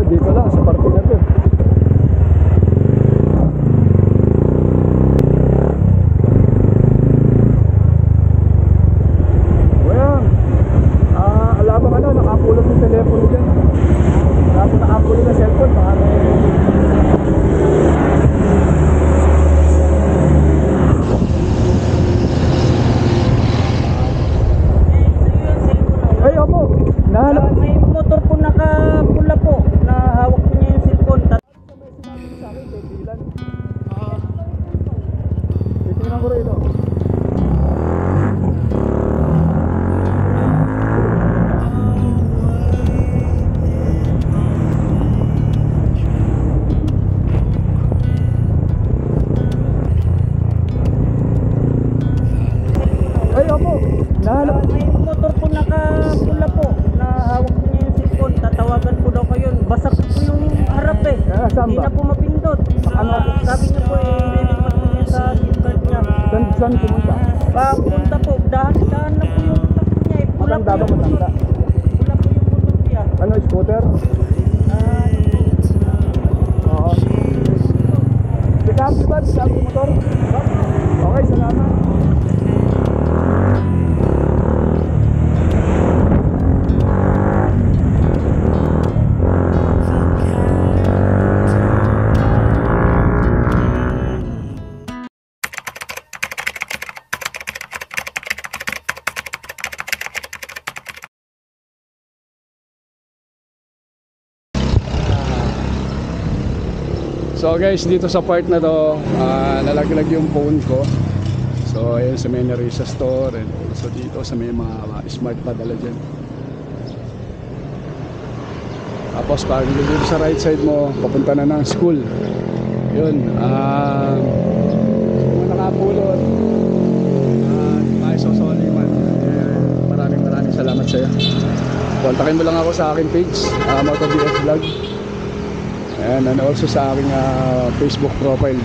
dito lang sa party na to. Alam mo ano, nakapulot yung telepono dyan. Tapos nakapulot na cellphone, baka may... Ay, opo. Nahanap. May motor po nakapula po na hawak niya yung cellphone. Sa akin, kay Dylan. Titingnan ko rin, no? Ay, opo. Nahanap. May motor po nakapula po na hawak niya yung cellphone. Tatawagan po daw kayo. Basak po yung harap eh. Saan Hindi ba? na po mapindot. Ano? Sabi niya po eh, lilipat po niya sa SIM card niya. Saan pumunta? Papunta po, dahan-dahan na po yung takbo niya eh. Pula Matanda ba, po yung matanda? Pula po yung motor niya. Ano, scooter? Oo. Pick up, di ba? Pick up yung motor? Okay, salamat. So guys, dito sa part na to, nalaglag yung phone ko. So ayun sa may Narisa store, and also dito sa may mga smart padala dyan. Tapos pag dito sa right side mo, papunta na ng school. Yun, kung nakapulot, Maiso Soliman, maraming salamat sa iyo. Kontakin mo lang ako sa aking page, Moto BS Vlog. And also sa aking Facebook profile.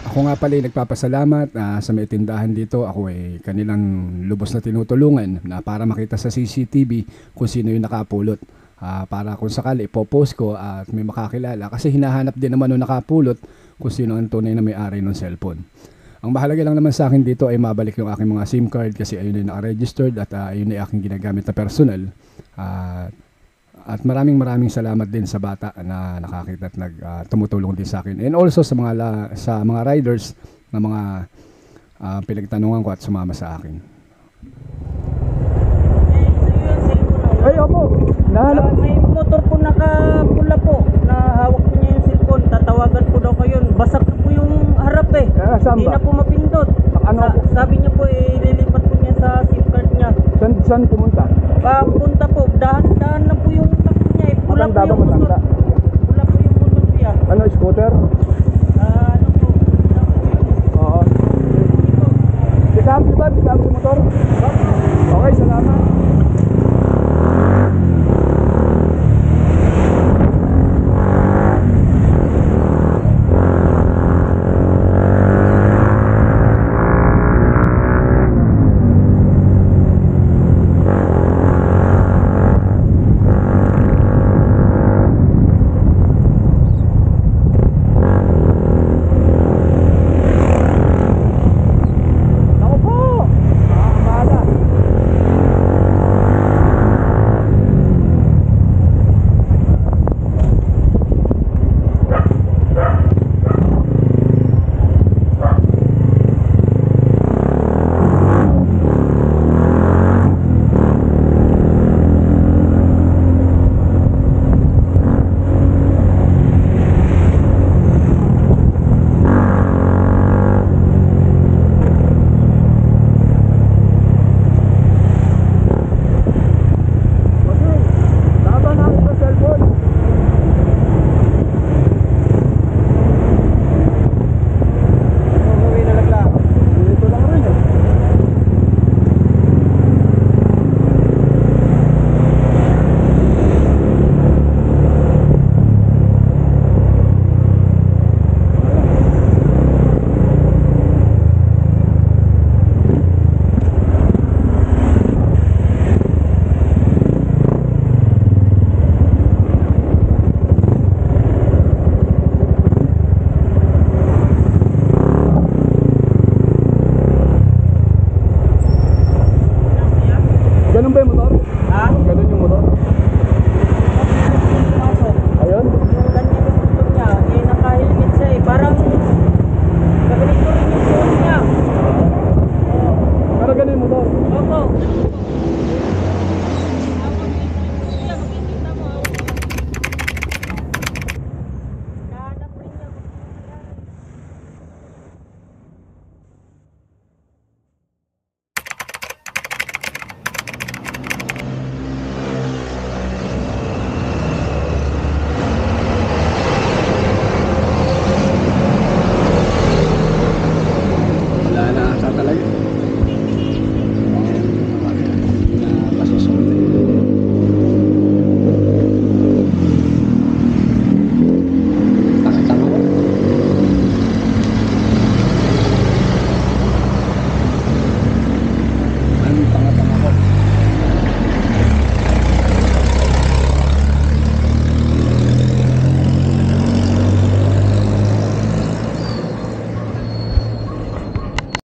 Ako nga pala nagpapasalamat sa may tindahan dito. Ako ay kanilang lubos na tinutulungan na para makita sa CCTV kung sino yung nakapulot. Para kung sakali ipopost ko at may makakilala. Kasi hinahanap din naman nung nakapulot kung sino ang tunay na may-ari ng cellphone. Ang mahalaga lang naman sa akin dito ay mabalik yung aking mga SIM card kasi ayun ay naka-registered at ayun ay aking ginagamit na personal. At maraming salamat din sa bata na nakakita at tumutulong din sa akin. And also sa mga riders na mga pinagtanungan ko at sumama sa akin. Ay, opo. Nahanap. May motor po nakapula po na hawak niya yung cellphone. Tatawagan po daw kayo. Basak po yung harap eh. Saan Hindi ba? na po mapindot. Ano? Sabi niya po eh, lilipat po niya sa SIM card niya. Saan pumunta? Papunta po, dahan-dahan na po yung takbo niya eh. Pula po Matanda ba, yung motor. matanda? Pula po yung motor niya. Ano, scooter?